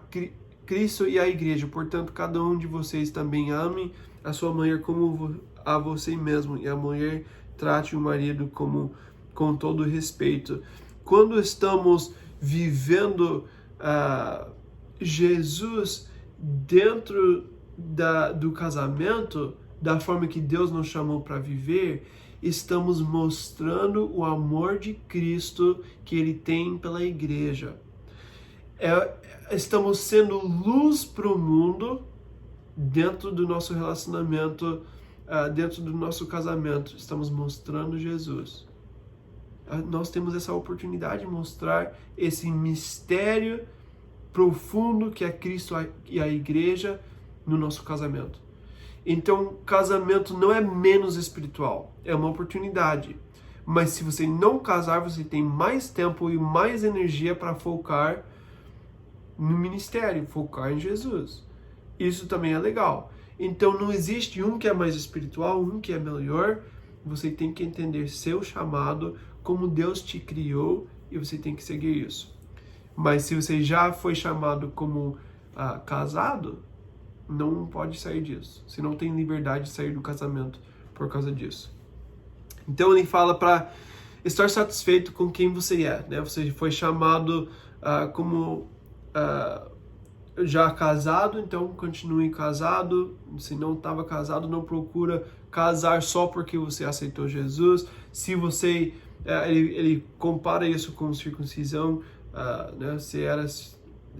A: Cristo e a igreja. Portanto, cada um de vocês também ame a sua mulher como a você mesmo, e a mulher trate o marido com todo respeito. Quando estamos vivendo Jesus dentro do casamento, da forma que Deus nos chamou para viver, estamos mostrando o amor de Cristo que Ele tem pela igreja. Estamos sendo luz para o mundo dentro do nosso relacionamento, dentro do nosso casamento. Estamos mostrando Jesus. Nós temos essa oportunidade de mostrar esse mistério profundo que é Cristo e a igreja no nosso casamento. Então, casamento não é menos espiritual, é uma oportunidade. Mas se você não casar, você tem mais tempo e mais energia para focar no ministério, focar em Jesus. Isso também é legal. Então, não existe um que é mais espiritual, um que é melhor. Você tem que entender seu chamado, como Deus te criou, e você tem que seguir isso. Mas se você já foi chamado como casado, não pode sair disso. Você não tem liberdade de sair do casamento por causa disso. Então ele fala para estar satisfeito com quem você é, né? Você foi chamado como já casado, então continue casado. Se não estava casado, não procura casar só porque você aceitou Jesus. Se você... ele compara isso com circuncisão, né? Se era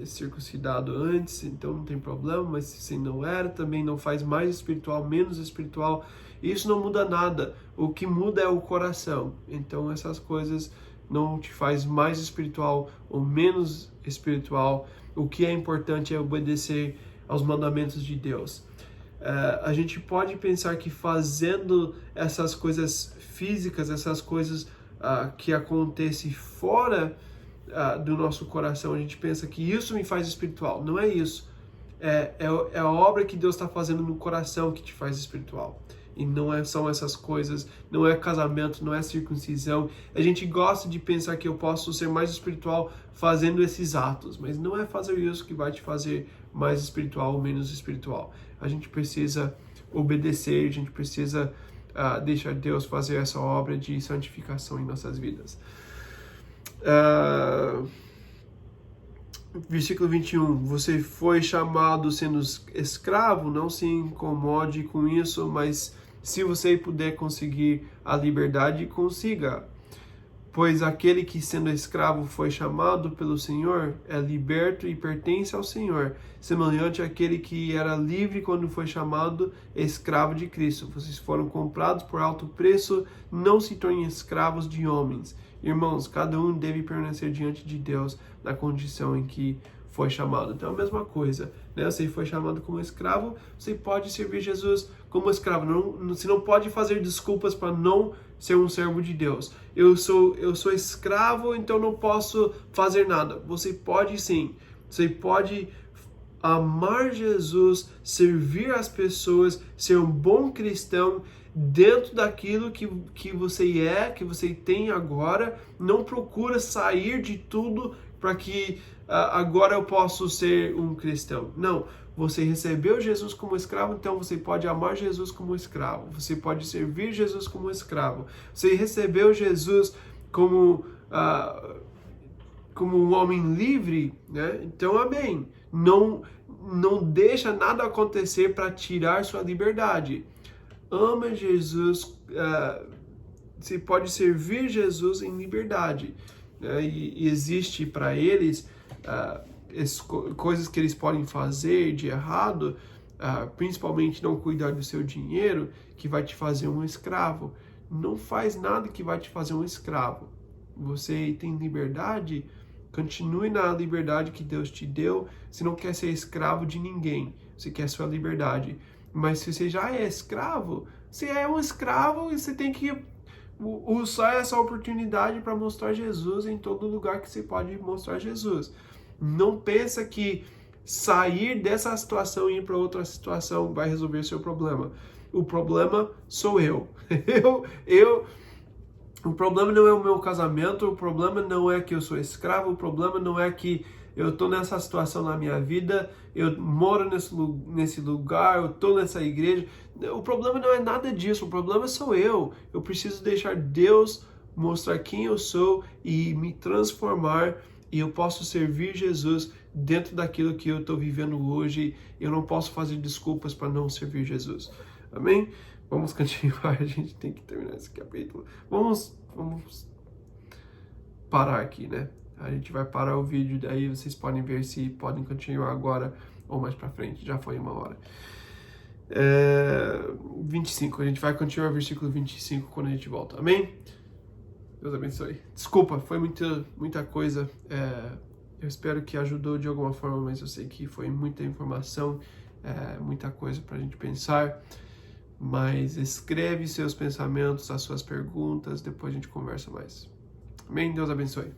A: circuncidado antes, então não tem problema, mas se você não era, também não faz mais espiritual, menos espiritual, isso não muda nada. O que muda é o coração. Então essas coisas não te faz mais espiritual ou menos espiritual. O que é importante é obedecer aos mandamentos de Deus. A gente pode pensar que fazendo essas coisas físicas, essas coisas que acontece fora do nosso coração, a gente pensa que isso me faz espiritual. Não é isso. É a obra que Deus está fazendo no coração que te faz espiritual. E não são essas coisas, não é casamento, não é circuncisão. A gente gosta de pensar que eu posso ser mais espiritual fazendo esses atos, mas não é fazer isso que vai te fazer mais espiritual ou menos espiritual. A gente precisa obedecer, a gente precisa deixar Deus fazer essa obra de santificação em nossas vidas. Versículo 21, você foi chamado sendo escravo, não se incomode com isso, mas se você puder conseguir a liberdade, consiga. Pois aquele que sendo escravo foi chamado pelo Senhor, é liberto e pertence ao Senhor, semelhante àquele que era livre quando foi chamado escravo de Cristo. Vocês foram comprados por alto preço, não se tornem escravos de homens. Irmãos, cada um deve permanecer diante de Deus na condição em que foi chamado. Então, a mesma coisa, né? Você foi chamado como escravo, você pode servir Jesus como escravo. Você não pode fazer desculpas para não ser um servo de Deus. Eu sou escravo, então não posso fazer nada. Você pode sim. Você pode amar Jesus, servir as pessoas, ser um bom cristão dentro daquilo que você tem agora. Não procura sair de tudo para que agora eu posso ser um cristão. Não, você recebeu Jesus como escravo, então você pode amar Jesus como escravo. Você pode servir Jesus como escravo. Você recebeu Jesus como um homem livre, né? Então, amém. Não deixa nada acontecer para tirar sua liberdade. Ama Jesus, você pode servir Jesus em liberdade. E existe para eles coisas que eles podem fazer de errado, principalmente não cuidar do seu dinheiro, que vai te fazer um escravo. Não faz nada que vai te fazer um escravo. Você tem liberdade, continue na liberdade que Deus te deu. Você não quer ser escravo de ninguém, você quer sua liberdade. Mas se você já é escravo, você é um escravo e você tem que usar essa oportunidade para mostrar Jesus em todo lugar que você pode mostrar Jesus. Não pensa que sair dessa situação e ir para outra situação vai resolver seu problema. O problema sou eu. O problema não é o meu casamento, o problema não é que eu sou escravo, o problema não é que eu estou nessa situação na minha vida, eu moro nesse lugar, eu estou nessa igreja. O problema não é nada disso, o problema sou eu. Eu preciso deixar Deus mostrar quem eu sou e me transformar, e eu posso servir Jesus dentro daquilo que eu estou vivendo hoje. Eu não posso fazer desculpas para não servir Jesus. Amém? Vamos continuar, a gente tem que terminar esse capítulo. Vamos parar aqui, né? A gente vai parar o vídeo, daí vocês podem ver se podem continuar agora ou mais pra frente. Já foi 1 hora. 25, a gente vai continuar o versículo 25 quando a gente volta. Amém? Deus abençoe. Desculpa, foi muita coisa. Eu espero que ajudou de alguma forma, mas eu sei que foi muita informação, muita coisa pra gente pensar. Mas escreve seus pensamentos, as suas perguntas, depois a gente conversa mais. Amém? Deus abençoe.